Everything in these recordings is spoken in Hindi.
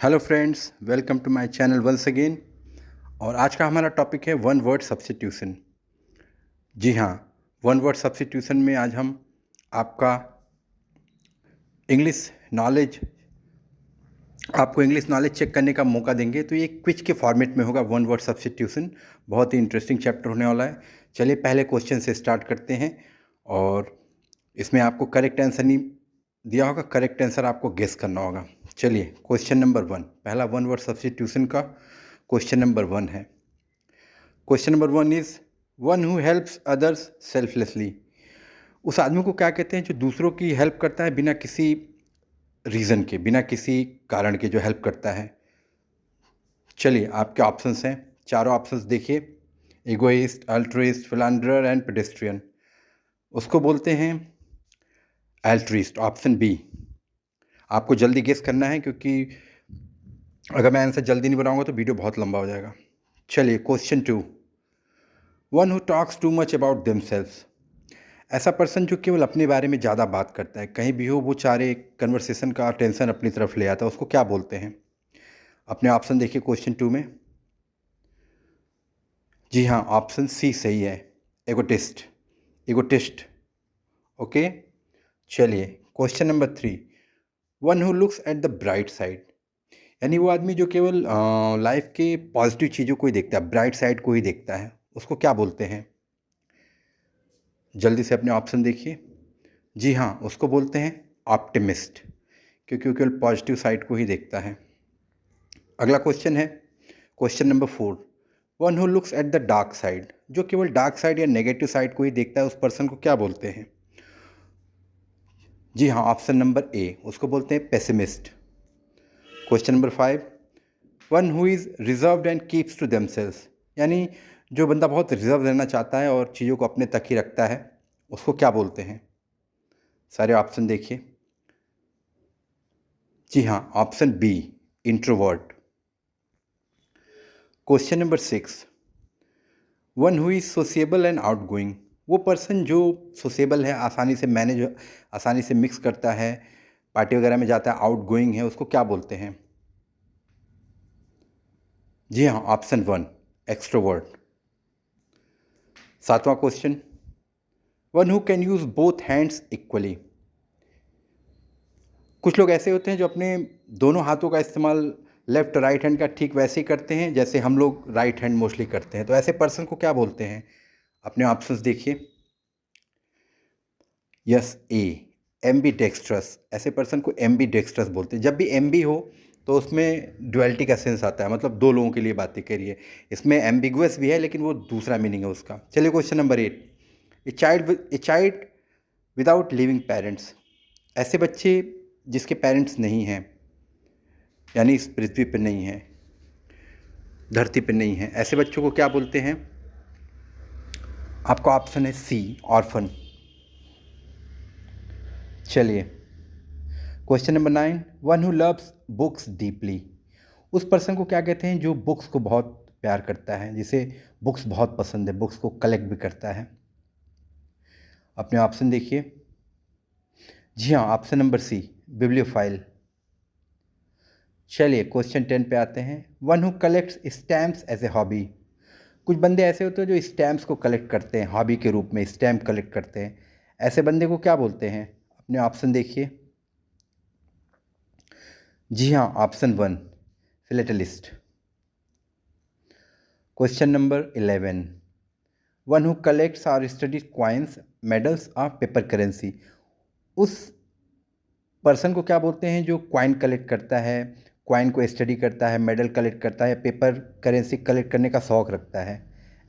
Hello friends, welcome to my channel once again. और आज का हमारा टॉपिक है वन वर्ड सब्स्टिट्यूशन। जी हाँ, वन वर्ड सब्स्टिट्यूशन में आज हम आपका इंग्लिश नॉलेज आपको इंग्लिश नॉलेज चेक करने का मौका देंगे। तो ये क्विज के फॉर्मेट में होगा वन वर्ड सब्स्टिट्यूशन। बहुत ही इंटरेस्टिंग चैप्टर होने वाला है। चलिए पहले क्वेश्चन से स्टार्ट करते हैं। और इसमें आपको करेक्ट आंसर नहीं दिया होगा, करेक्ट आंसर आपको गेस करना होगा। चलिए क्वेश्चन नंबर 1, पहला वन वर्ड सब्स्टिट्यूशन का क्वेश्चन नंबर 1 है। Question number 1 is one who helps others selflessly. उस आदमी को क्या कहते हैं जो दूसरों की हेल्प करता है बिना किसी रीज़न के, बिना किसी कारण के जो हेल्प करता है। चलिए आपके ऑप्शंस हैं, चारों ऑप्शंस देखिए। Egoist, altruist, philanderer and pedestrian. उसको बोलते हैं अल्ट्रुइस्ट, ऑप्शन बी। आपको जल्दी गेस करना है क्योंकि अगर मैं आंसर जल्दी नहीं बनाऊंगा तो वीडियो बहुत लंबा हो जाएगा। चलिए question 2, one who talks too much about themselves. ऐसा पर्सन जो केवल अपने बारे में ज़्यादा बात करता है, कहीं भी हो वो सारे कन्वर्सेशन का अटेंशन अपनी तरफ ले आता है, उसको क्या बोलते हैं? अपने ऑप्शन देखिए क्वेश्चन 2 में। जी हाँ, ऑप्शन सी सही है, एगोटिस्ट। एगोटिस्ट, ओके। चलिए question number 3, one who looks at the bright side. यानी वो आदमी जो केवल लाइफ के पॉजिटिव चीज़ों को ही देखता है, ब्राइट साइड को ही देखता है, उसको क्या बोलते हैं? जल्दी से अपने ऑप्शन देखिए। जी हाँ, उसको बोलते हैं ऑप्टिमिस्ट, क्योंकि वो केवल पॉजिटिव साइड को ही देखता है। अगला क्वेश्चन है question number 4, one who looks at the dark side. जो केवल डार्क साइड या नेगेटिव साइड को ही देखता है, उस पर्सन को क्या बोलते हैं? जी हाँ, ऑप्शन नंबर ए, उसको बोलते हैं pessimist. Question number 5, one who is reserved and keeps to themselves. यानी जो बंदा बहुत रिजर्व रहना चाहता है और चीज़ों को अपने तक ही रखता है, उसको क्या बोलते हैं? सारे ऑप्शन देखिए। जी हाँ, option B, introvert. Question number 6, one who is sociable and outgoing. वो पर्सन जो सोशिएबल है, आसानी से मिक्स करता है, पार्टी वगैरह में जाता है, आउटगोइंग है, उसको क्या बोलते हैं? जी हाँ, ऑप्शन 1, एक्सट्रोवर्ट। 7वां question, one who can use both hands equally. कुछ लोग ऐसे होते हैं जो अपने दोनों हाथों का इस्तेमाल लेफ्ट राइट हैंड का ठीक वैसे ही करते हैं जैसे हम लोग राइट हैंड मोस्टली करते हैं। तो ऐसे पर्सन को क्या बोलते हैं? अपने ऑप्शंस देखिए। यस, ए, एम्बी डेक्स्ट्रस। ऐसे पर्सन को एम्बी डेक्स्ट्रस बोलते हैं। जब भी एम्बी हो तो उसमें डुअलिटी का सेंस आता है, मतलब दो लोगों के लिए बातें करिए। इसमें एम्बिगुअस भी है लेकिन वो दूसरा मीनिंग है उसका। चलिए question number 8, a child without leaving parents. ऐसे बच्चे जिसके पेरेंट्स नहीं हैं, यानी इस पृथ्वी पर नहीं है, धरती पर नहीं है, ऐसे बच्चों को क्या बोलते हैं? आपका ऑप्शन है सी, ऑर्फन। चलिए question number 9, one who loves books deeply. उस पर्सन को क्या कहते हैं जो बुक्स को बहुत प्यार करता है, जिसे बुक्स बहुत पसंद है, बुक्स को कलेक्ट भी करता है? अपने ऑप्शन देखिए। जी हाँ, ऑप्शन नंबर सी, बिब्लियोफाइल। चलिए क्वेश्चन 10 पे आते हैं, one who collects stamps as a hobby. कुछ बंदे ऐसे होते हैं जो स्टैम्प्स को कलेक्ट करते हैं, हॉबी के रूप में स्टैम्प कलेक्ट करते हैं। ऐसे बंदे को क्या बोलते हैं? अपने ऑप्शन देखिए। जी हाँ, option 1, philatelist. Question number 11, one who collects और स्टडीज कॉइन्स, मेडल्स और पेपर करेंसी। उस पर्सन को क्या बोलते हैं जो कॉइन कलेक्ट करता है, कॉइन को स्टडी करता है, मेडल कलेक्ट करता है, पेपर करेंसी कलेक्ट करने का शौक़ रखता है?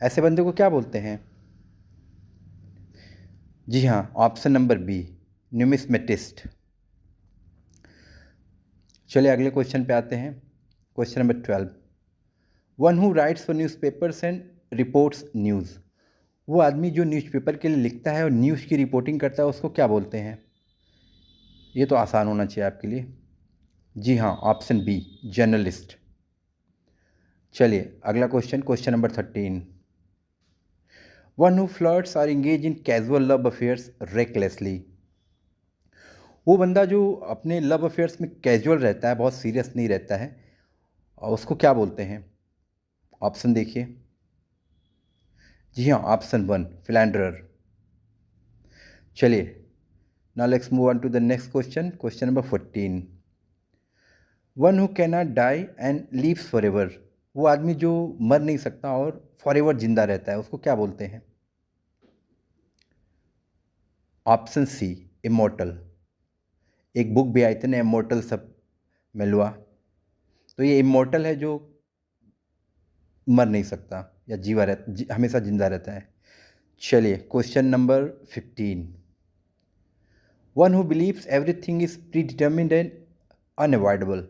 ऐसे बंदे को क्या बोलते हैं? जी हाँ, ऑप्शन नंबर बी, न्यूमिस्मेटिस्ट। चलिए अगले क्वेश्चन पे आते हैं। Question number 12, one who rights for newspapers and reports news. वो आदमी जो न्यूज़पेपर के लिए लिखता है और न्यूज़ की रिपोर्टिंग करता है, उसको क्या बोलते हैं? ये तो आसान होना चाहिए आपके लिए। जी हाँ, ऑप्शन बी, जर्नलिस्ट। चलिए अगला question, question number 13, one who flirts or engage in casual love affairs recklessly. वो बंदा जो अपने लव अफेयर्स में कैजुअल रहता है, बहुत सीरियस नहीं रहता है, और उसको क्या बोलते हैं? ऑप्शन देखिए। जी हाँ, ऑप्शन 1 philanderer। चलिए, now let's move on to the next question, question number 14। One who can not die and lives forever, वो आदमी जो मर नहीं सकता और फॉर एवर जिंदा रहता है, उसको क्या बोलते हैं? Option C immortal. एक बुक भी आई थी ना, इमोर्टल सब मिलवा, तो ये इमोर्टल है जो मर नहीं सकता या जीवा हमेशा जिंदा रहता है। चलिए, question number 15। One who believes everything is pre determined and unavoidable,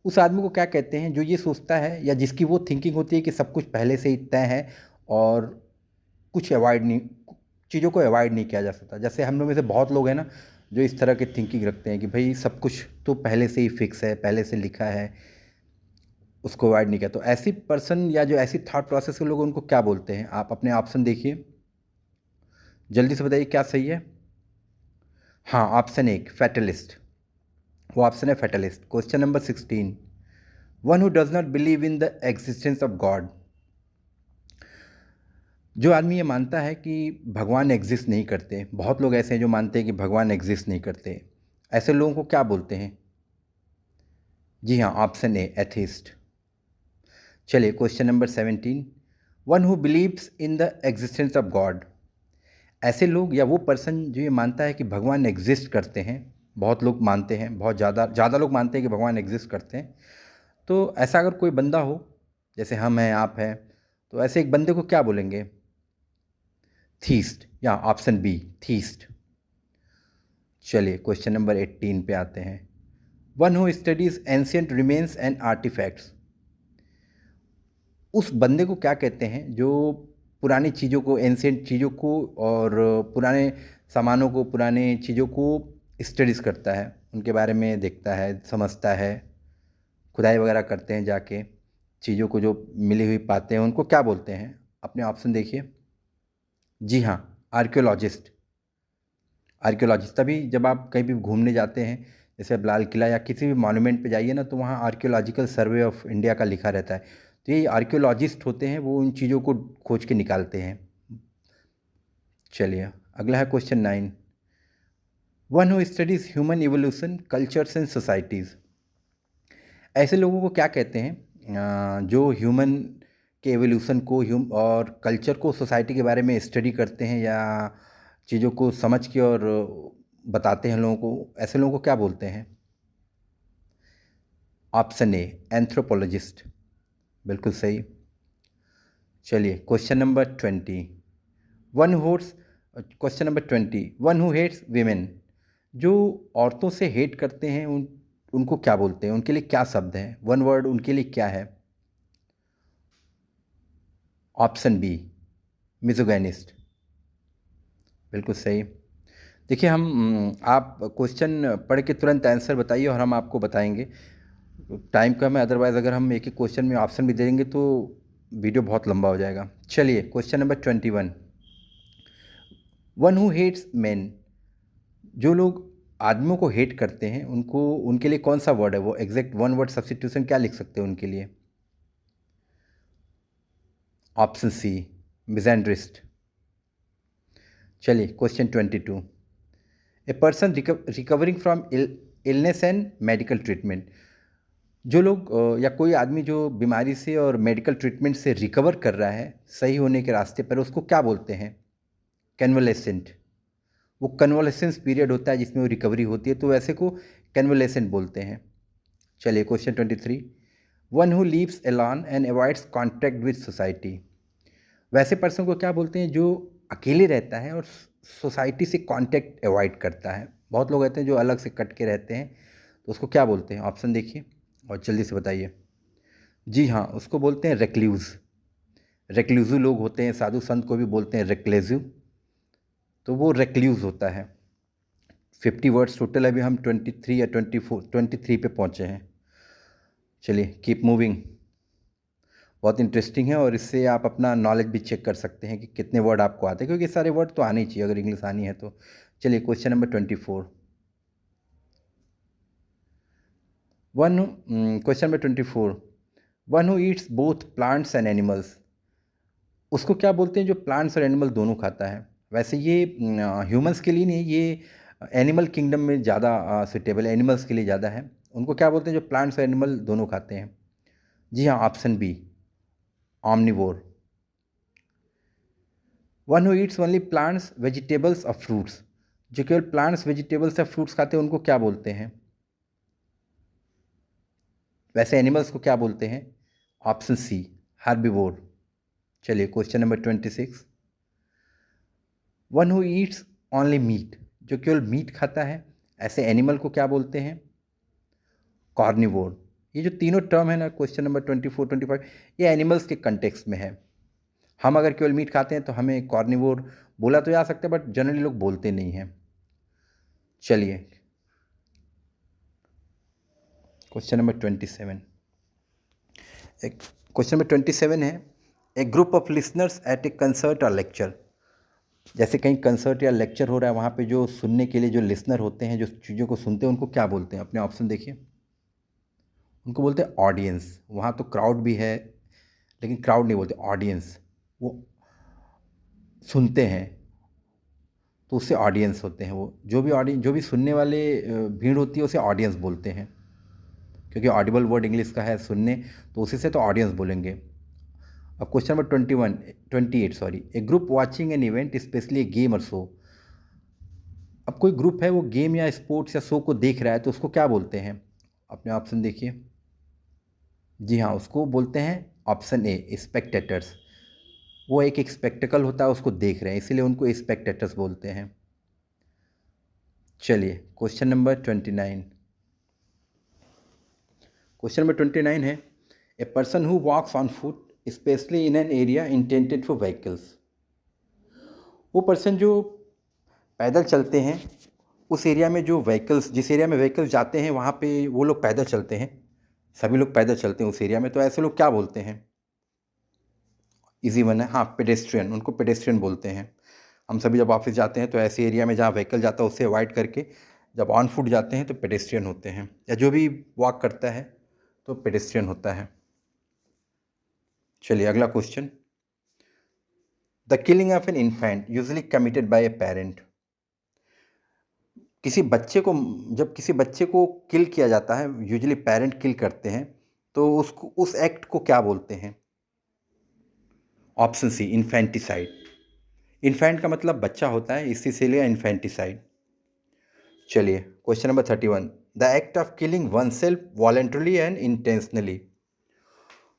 उस आदमी को क्या कहते हैं जो ये सोचता है या जिसकी वो थिंकिंग होती है कि सब कुछ पहले से ही तय है और कुछ अवॉइड नहीं, चीज़ों को अवॉइड नहीं किया जा सकता। जैसे हम लोग में से बहुत लोग हैं ना जो इस तरह की थिंकिंग रखते हैं कि भाई सब कुछ तो पहले से ही फिक्स है, पहले से लिखा है, उसको अवॉइड नहीं किया। तो ऐसी पर्सन या जो ऐसी थॉट प्रोसेस के लोग, उनको क्या बोलते हैं? आप अपने ऑप्शन देखिए, जल्दी से बताइए क्या सही है। हाँ, ऑप्शन 1 फैटलिस्ट, वो ऑप्शन है fatalist. Question number 16। One who does not believe in the existence of God, जो आदमी ये मानता है कि भगवान एग्जिस्ट नहीं करते। बहुत लोग ऐसे हैं जो मानते हैं कि भगवान एग्जिस्ट नहीं करते, ऐसे लोगों को क्या बोलते हैं? जी हाँ, ऑप्शन ए एथिस्ट। चलिए, question number 17। One who believes in the existence of God, ऐसे लोग या वो पर्सन जो ये मानता है कि भगवान एग्जिस्ट करते हैं, बहुत लोग मानते हैं, बहुत ज़्यादा लोग मानते हैं कि भगवान एग्जिस्ट करते हैं। तो ऐसा अगर कोई बंदा हो, जैसे हम हैं, आप हैं, तो ऐसे एक बंदे को क्या बोलेंगे? थीस्ट, या ऑप्शन बी थीस्ट। चलिए, क्वेश्चन नंबर 18 पे आते हैं। One who studies ancient remains and artifacts, उस बंदे को क्या कहते हैं जो पुरानी चीज़ों को, एंशियंट चीज़ों को और पुराने सामानों को, पुराने चीज़ों को स्टडीज़ करता है, उनके बारे में देखता है, समझता है, खुदाई वगैरह करते हैं जाके, चीज़ों को जो मिली हुई पाते हैं, उनको क्या बोलते हैं? अपने ऑप्शन देखिए। जी हाँ, आर्कियोलॉजिस्ट। आर्कियोलॉजिस्ट तभी जब आप कहीं भी घूमने जाते हैं, जैसे अब लाल किला या किसी भी मॉन्यूमेंट पे जाइए ना, तो वहाँ आर्कियोलॉजिकल सर्वे ऑफ इंडिया का लिखा रहता है। तो ये आर्कियोलॉजिस्ट होते हैं, वो उन चीज़ों को खोज के निकालते हैं। चलिए, अगला है question 9। One who studies human evolution cultures and societies, ऐसे लोगों को क्या कहते हैं जो ह्यूमन के एवोल्यूशन को और कल्चर को, सोसाइटी के बारे में स्टडी करते हैं या चीज़ों को समझ के और बताते हैं लोगों को, ऐसे लोगों को क्या बोलते हैं? ऑप्शन ए एंथ्रोपोलॉजिस्ट, बिल्कुल सही। चलिए, question number 20। One hates question number 20। One who hates women, जो औरतों से हेट करते हैं, उनको क्या बोलते हैं? उनके लिए क्या शब्द है? वन वर्ड उनके लिए क्या है? ऑप्शन बी मिज़ोगैनिस्ट, बिल्कुल सही। देखिए, आप क्वेश्चन पढ़ के तुरंत आंसर बताइए और हम आपको बताएंगे। टाइम कम है, अदरवाइज़ अगर हम एक एक क्वेश्चन में ऑप्शन भी देंगे तो वीडियो बहुत लंबा हो जाएगा। चलिए, question number 21। One who hates man, जो लोग आदमियों को हेट करते हैं, उनके लिए कौन सा वर्ड है? वो एग्जैक्ट वन वर्ड सब्स्टिट्यूशन क्या लिख सकते हैं उनके लिए? Option C misandrist. चलिए, question 22। A person recovering from illness and medical treatment, जो लोग या कोई आदमी जो बीमारी से और मेडिकल ट्रीटमेंट से रिकवर कर रहा है, सही होने के रास्ते पर, उसको क्या बोलते हैं? कन्वलेसेंट। वो कन्वलेसेंस पीरियड होता है जिसमें वो रिकवरी होती है, तो वैसे को कन्वलेसेंट बोलते हैं। चलिए, question 23। One who leaves Elon and avoids contact with society, वैसे पर्सन को क्या बोलते हैं जो अकेले रहता है और सोसाइटी से कांटेक्ट अवॉइड करता है? बहुत लोग रहते हैं जो अलग से कट के रहते हैं, तो उसको क्या बोलते हैं? ऑप्शन देखिए और जल्दी से बताइए। जी हाँ, उसको बोलते हैं रेक्ल्यूज। रेक्ल्यूजू लोग होते हैं, साधु संत को भी बोलते हैं रेक्लेजू, तो वो रेक्ल्यूज होता है। 50 वर्ड्स टोटल, अभी हम 23 या 23 पे पहुँचे हैं। चलिए, कीप मूविंग। बहुत इंटरेस्टिंग है और इससे आप अपना नॉलेज भी चेक कर सकते हैं कि कितने वर्ड आपको आते हैं, क्योंकि सारे वर्ड तो आने ही चाहिए अगर इंग्लिश आनी है तो। चलिए, question number 24। Question number 24। One who Yeats both plants and animals, उसको क्या बोलते हैं जो प्लांट्स और एनिमल दोनों खाता है? वैसे ये ह्यूमंस के लिए नहीं, ये एनिमल किंगडम में ज़्यादा सुटेबल है, एनिमल्स के लिए ज़्यादा है। उनको क्या बोलते हैं जो प्लांट्स और एनिमल दोनों खाते हैं? जी हाँ, option B, omnivore. One who eats only plants vegetables और फ्रूट्स, जो केवल प्लांट्स वेजिटेबल्स या फ्रूट्स खाते हैं उनको क्या बोलते हैं? वैसे एनिमल्स को क्या बोलते हैं? Option C, herbivore. चलिए question number 26। One who eats only meat, जो केवल मीट खाता है, ऐसे एनिमल को क्या बोलते हैं? कॉर्निवोर। ये जो तीनों टर्म है ना, क्वेश्चन नंबर 24 25, ये एनिमल्स के कंटेक्स्ट में है। हम अगर केवल मीट खाते हैं तो हमें कॉर्निवोर बोला तो जा सकता है, बट जनरली लोग बोलते नहीं हैं। चलिए क्वेश्चन नंबर 27। एक क्वेश्चन नंबर 27 है, a group of listeners at a concert और लेक्चर। जैसे कहीं कंसर्ट या लेक्चर हो रहा है, वहाँ पे जो सुनने के लिए जो लिसनर होते हैं, जो चीज़ों को सुनते हैं, उनको क्या बोलते हैं? अपने ऑप्शन देखिए। उनको बोलते हैं ऑडियंस। वहाँ तो क्राउड भी है, लेकिन क्राउड नहीं बोलते, ऑडियंस। वो सुनते हैं तो उससे ऑडियंस होते हैं। वो जो भी सुनने वाले भीड़ होती है उसे ऑडियंस बोलते हैं, क्योंकि ऑडिबल वर्ड इंग्लिश का है सुनने, तो उसी से तो ऑडियंस बोलेंगे। अब question number 28 sorry, A group watching an event specially A game और शो। अब कोई ग्रुप है, वो गेम या स्पोर्ट्स या शो को देख रहा है, तो उसको क्या बोलते हैं? अपने ऑप्शन देखिए। जी हाँ, उसको बोलते हैं ऑप्शन ए, स्पेक्टेटर्स। वो एक स्पेक्टिकल होता है, उसको देख रहे हैं, इसीलिए उनको स्पेक्टेटर्स बोलते हैं। चलिए क्वेश्चन नंबर 29। क्वेश्चन नंबर 29 है, a person who walks on foot specially in an area intended for vehicles. वो पर्सन जो पैदल चलते हैं, उस एरिया में जो व्हीकल्स, जिस एरिया में व्हीकल्स जाते हैं वहाँ पे वो लोग पैदल चलते हैं, सभी लोग पैदल चलते हैं उस एरिया में, तो ऐसे लोग क्या बोलते हैं? इजी वन है, हाँ, पेडेस्ट्रियन। उनको पेडेस्ट्रियन बोलते हैं। हम सभी जब ऑफिस जाते हैं तो ऐसे एरिया में जहाँ व्हीकल जाता है उससे अवॉइड करके जब ऑन फुट जाते हैं तो पेडेस्ट्रियन होते हैं, या जो भी वॉक करता है तो पेडेस्ट्रियन होता है। चलिए अगला question, the killing of an infant usually committed by a parent. जब किसी बच्चे को किल किया जाता है, यूजुअली पेरेंट किल करते हैं, तो उसको, उस एक्ट को क्या बोलते हैं? ऑप्शन सी, इन्फेंटिसाइड। इन्फेंट का मतलब बच्चा होता है, इसी से लिया इन्फेंटिसाइड। चलिए question number 31, the act of killing one self voluntarily and intentionally.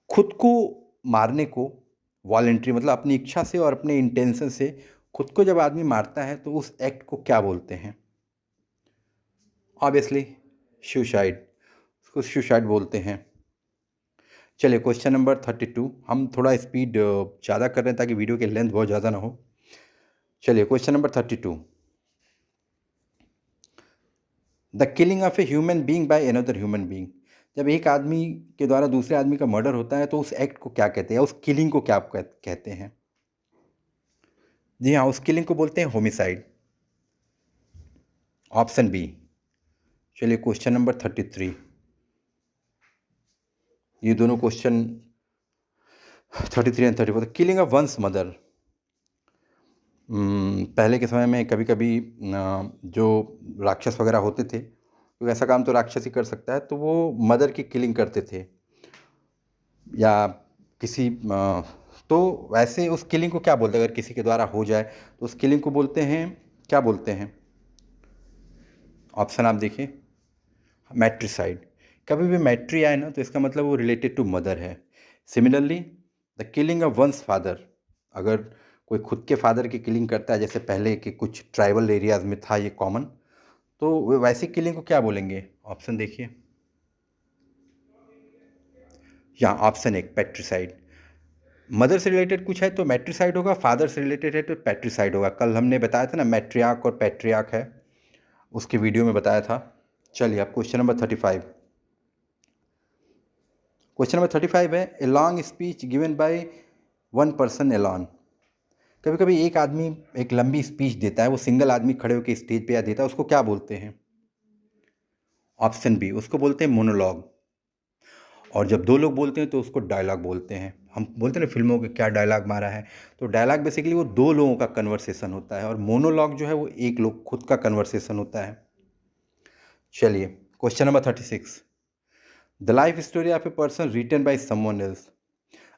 खुद को मारने को वॉलेंट्री मतलब अपनी इच्छा से और अपने इंटेंशन से खुद को जब आदमी मारता है तो उस एक्ट को क्या बोलते हैं? ऑब्वियसली सुसाइड, उसको सुसाइड बोलते हैं। चलिए क्वेश्चन नंबर 32, हम थोड़ा स्पीड ज़्यादा कर रहे हैं ताकि वीडियो की लेंथ बहुत ज़्यादा ना हो। चलिए question number 32, the killing of a human being by another human being. जब एक आदमी के द्वारा दूसरे आदमी का मर्डर होता है तो उस एक्ट को क्या कहते हैं, उस किलिंग को क्या कहते हैं? जी हाँ, उस किलिंग को बोलते हैं होमिसाइड। Option B. चलिए क्वेश्चन नंबर 33, ये दोनों question 33 and 34, the killing of one's mother. पहले के समय में कभी कभी जो राक्षस वगैरह होते थे, तो ऐसा काम तो राक्षस ही कर सकता है, तो वो मदर की किलिंग करते थे, या किसी तो वैसे उस किलिंग को क्या बोलते हैं? अगर किसी के द्वारा हो जाए तो उस किलिंग को बोलते हैं, क्या बोलते हैं? ऑप्शन आप देखिए, मैट्रिसाइड। कभी भी मैट्री आए ना तो इसका मतलब वो रिलेटेड टू मदर है। Similarly the killing of once father, अगर कोई खुद के फादर की किलिंग करता है, जैसे पहले के कुछ ट्राइबल एरियाज़ में था ये कॉमन, तो वैसी किलिंग को क्या बोलेंगे? ऑप्शन देखिए, यहाँ ऑप्शन एक, पेट्रिसाइड। मदर से रिलेटेड कुछ है तो मैट्रिसाइड होगा, फादर से रिलेटेड है तो पेट्रिसाइड होगा। कल हमने बताया था ना, मैट्रियार्क और पैट्रियार्क है, उसके वीडियो में बताया था। चलिए अब क्वेश्चन नंबर 35। क्वेश्चन नंबर 35 है, a long speech given by one person Elon. कभी कभी एक आदमी एक लंबी स्पीच देता है, वो सिंगल आदमी खड़े होकर स्टेज पे या देता है, उसको क्या बोलते हैं? ऑप्शन बी, उसको बोलते हैं मोनोलॉग। और जब दो लोग बोलते हैं तो उसको डायलॉग बोलते हैं। हम बोलते हैं ना फिल्मों के क्या डायलॉग मारा है, तो डायलॉग बेसिकली वो दो लोगों का कन्वर्सेशन होता है, और मोनोलॉग जो है वो एक लोग खुद का कन्वर्सेशन होता है। चलिए question number 36, the life story of a person written by someone else.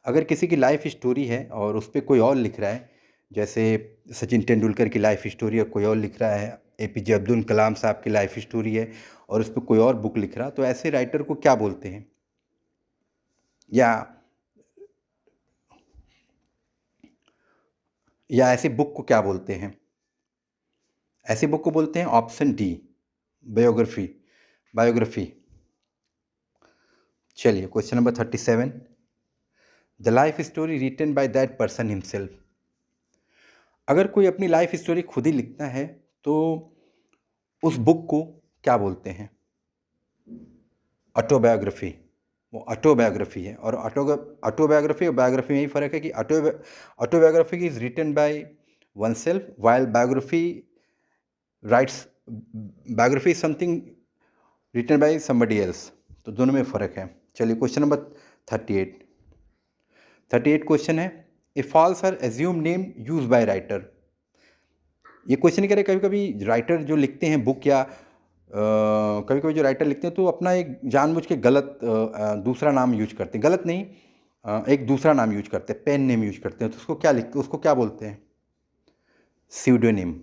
अगर किसी की लाइफ स्टोरी है और उस पर कोई और लिख रहा है, जैसे सचिन तेंदुलकर की लाइफ स्टोरी है, कोई और लिख रहा है, एपीजे अब्दुल कलाम साहब की लाइफ स्टोरी है और उस पर कोई और बुक लिख रहा है, तो ऐसे राइटर को क्या बोलते हैं? या ऐसी बुक को क्या बोलते हैं? ऐसी बुक को बोलते हैं ऑप्शन डी, बायोग्राफी। बायोग्राफी। चलिए question number 37, the life story written by that person himself. अगर कोई अपनी लाइफ स्टोरी खुद ही लिखता है तो उस बुक को क्या बोलते हैं? ऑटोबायोग्राफी। वो ऑटोबायोग्राफी है। और ऑटोबायोग्राफी और बायोग्राफी में यही फ़र्क है कि autobiography is written by oneself, while biography writes biography something written by somebody else. तो दोनों में फ़र्क है। चलिए क्वेश्चन नंबर 38 क्वेश्चन है, ए फॉल्स और assume name use by writer. ये क्वेश्चन कह रहे कभी कभी राइटर जो लिखते हैं बुक, या कभी कभी जो राइटर लिखते हैं तो अपना एक जानबूझ के गलत दूसरा नाम यूज करते हैं। गलत नहीं, एक दूसरा नाम यूज करते हैं, पेन नेम यूज करते हैं, तो उसको क्या बोलते हैं? स्यूडोनिम।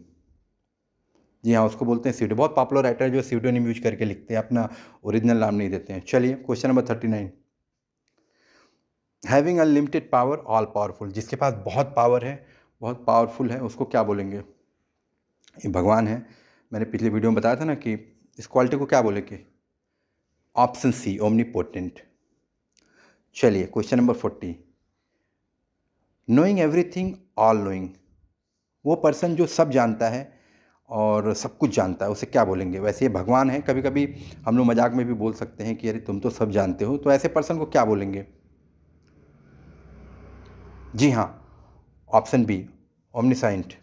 जी हाँ, उसको बोलते हैं स्यूडो। बहुत पॉपुलर राइटर है जो स्यूडोनिम यूज करके लिखते हैं, अपना ओरिजिनल नाम नहीं देते हैं। चलिए question number 39, having unlimited power all powerful. जिसके पास बहुत पावर है, बहुत पावरफुल है, उसको क्या बोलेंगे? ये भगवान है। मैंने पिछले वीडियो में बताया था ना कि इस क्वालिटी को क्या बोलेंगे? Option C, omnipotent. चलिए question number 40, knowing everything all knowing. वो पर्सन जो सब जानता है और सब कुछ जानता है, उसे क्या बोलेंगे? वैसे ये भगवान है, कभी कभी हम लोग मजाक में भी बोल सकते हैं कि अरे तुम तो सब जानते हो, तो ऐसे पर्सन को क्या बोलेंगे? जी हाँ, ऑप्शन बी, ओमनीसाइंट।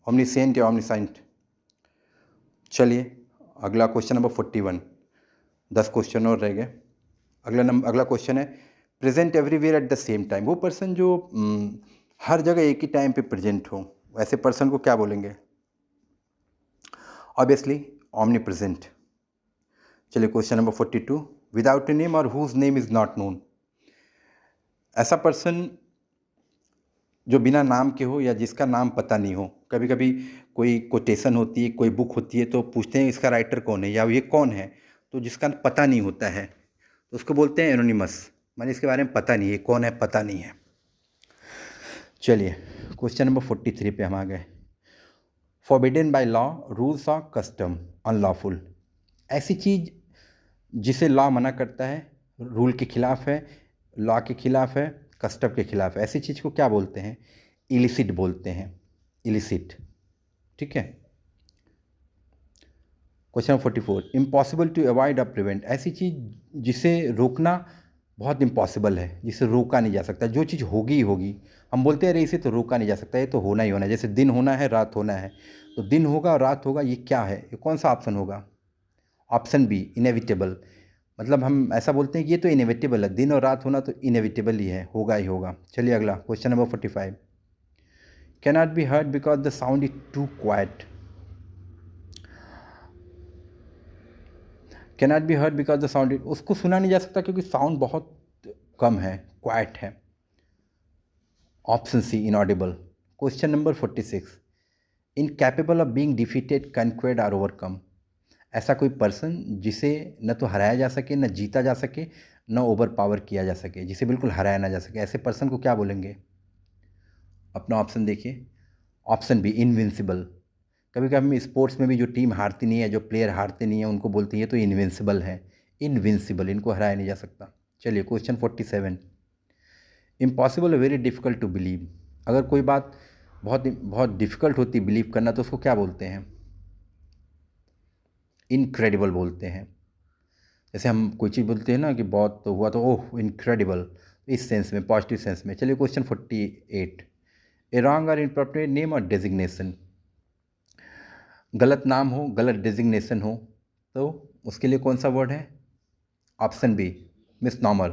ओमनीसेंट या ओमनीसाइंट। चलिए अगला क्वेश्चन नंबर 41, 10 क्वेश्चन और रह गए। अगला क्वेश्चन है, present everywhere at the same time. वो पर्सन जो हर जगह एक ही टाइम पे प्रेजेंट हो, वैसे पर्सन को क्या बोलेंगे? Obviously omnipresent. चलिए question number 42, without a name और whose name is not known. ऐसा पर्सन जो बिना नाम के हो या जिसका नाम पता नहीं हो। कभी कभी कोई कोटेशन होती है, कोई बुक होती है, तो पूछते हैं इसका राइटर कौन है या ये कौन है, तो जिसका पता नहीं होता है तो उसको बोलते हैं एनोनिमस। माने इसके बारे में पता नहीं है, कौन है पता नहीं है। चलिए क्वेश्चन नंबर 43 पे हम आ गए, forbidden by law, rules of custom, unlawful. ऐसी चीज़ जिसे लॉ मना करता है, रूल के खिलाफ है, लॉ के खिलाफ है, कस्टम के खिलाफ है, ऐसी चीज़ को क्या बोलते हैं? इलिसिट बोलते हैं, इलिसिट। ठीक है। क्वेश्चन 44, इम्पॉसिबल टू अवॉइड और प्रिवेंट। ऐसी चीज़ जिसे रोकना बहुत इम्पॉसिबल है, जिसे रोका नहीं जा सकता, जो चीज़ होगी ही होगी। हम बोलते हैं अरे इसे तो रोका नहीं जा सकता, ये तो होना ही होना है। जैसे दिन होना है, रात होना है, तो दिन होगा और रात होगा, ये क्या है? ये कौन सा ऑप्शन होगा? Option B, inevitable. मतलब हम ऐसा बोलते हैं कि ये तो इनएविटेबल है, दिन और रात होना तो इनएविटेबल ही है, होगा ही होगा। चलिए अगला question number 45, can not be heard because the sound is too quiet. Can not be heard because the sound, उसको सुना नहीं जा सकता क्योंकि साउंड बहुत कम है, क्वाइट है। Option C, inaudible. Question number 46, incapable of being defeated, conquered और ओवरकम। ऐसा कोई पर्सन जिसे न तो हराया जा सके, न जीता जा सके, न ओवर पावर किया जा सके, जिसे बिल्कुल हराया ना जा सके, ऐसे पर्सन को क्या बोलेंगे? अपना ऑप्शन देखिए। Option B, invincible. कभी कभी हम स्पोर्ट्स में भी जो टीम हारती नहीं है, जो प्लेयर हारते नहीं है, उनको बोलते हैं ये तो इनविंसिबल है, इनविंसिबल, इनको हराया नहीं जा सकता। चलिए question 47, impossible very difficult to believe. अगर कोई बात बहुत बहुत डिफ़िकल्ट होती बिलीव करना, तो उसको क्या बोलते हैं? इनक्रेडिबल बोलते हैं। जैसे हम कोई चीज़ बोलते हैं ना कि बहुत तो हुआ तो ओह इनक्रेडिबल, इस सेंस में, पॉजिटिव सेंस में। चलिए क्वेश्चन 48, ए रॉन्ग और इनअप्रोप्रिएट नेम और डेजिग्नेशन। गलत नाम हो, गलत डेजिग्नेशन हो, तो उसके लिए कौन सा वर्ड है? Option B, misnomer.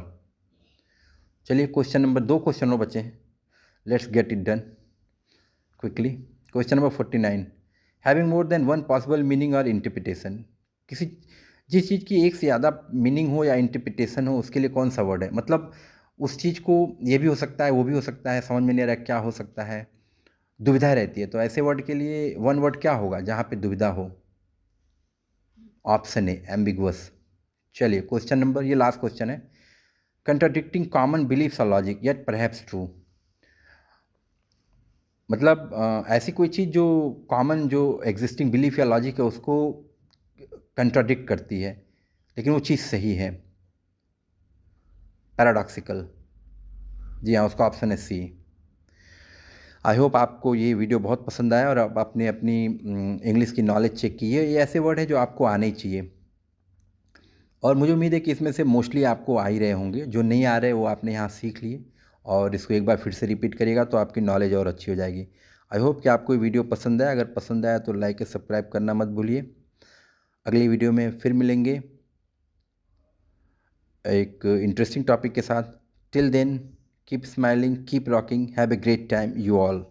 चलिए क्वेश्चन नंबर 2 क्वेश्चन और बचे हैं, let's get it done quickly. Question number 49, having more than one possible meaning और इंटरप्रिटेशन। किसी जिस चीज़ की एक से ज़्यादा मीनिंग हो या इंटरप्रिटेशन हो, उसके लिए कौन सा वर्ड है? मतलब उस चीज़ को ये भी हो सकता है, वो भी हो सकता है, समझ में नहीं आ रहा क्या हो सकता है, दुविधा रहती है। तो ऐसे वर्ड के लिए वन वर्ड क्या होगा जहाँ पे दुविधा हो? Option A ambiguous. चलिए क्वेश्चन नंबर, ये लास्ट क्वेश्चन है, कंट्राडिक्टिंग कॉमन बिलीफ्स और लॉजिक येट परहैप्स ट्रू। मतलब ऐसी कोई चीज़ जो कॉमन जो एग्जिस्टिंग बिलीफ या लॉजिक है उसको कंट्राडिक्ट करती है लेकिन वो चीज़ सही है, पैराडॉक्सिकल। जी हाँ, उसका ऑप्शन है सी। आई होप आपको ये वीडियो बहुत पसंद आया और आप आपने अपनी इंग्लिश की नॉलेज चेक की है। ये ऐसे वर्ड है जो आपको आने ही चाहिए और मुझे उम्मीद है कि इसमें से मोस्टली आपको आ ही रहे होंगे, जो नहीं आ रहे वो आपने यहाँ सीख लिए और इसको एक बार फिर से रिपीट करिएगा तो आपकी नॉलेज और अच्छी हो जाएगी। आई होप कि आपको ये वीडियो पसंद आया। अगर पसंद आया तो लाइक और सब्सक्राइब करना मत भूलिए। अगली वीडियो में फिर मिलेंगे एक इंटरेस्टिंग टॉपिक के साथ। Till then keep smiling, keep rocking, have a great time you all.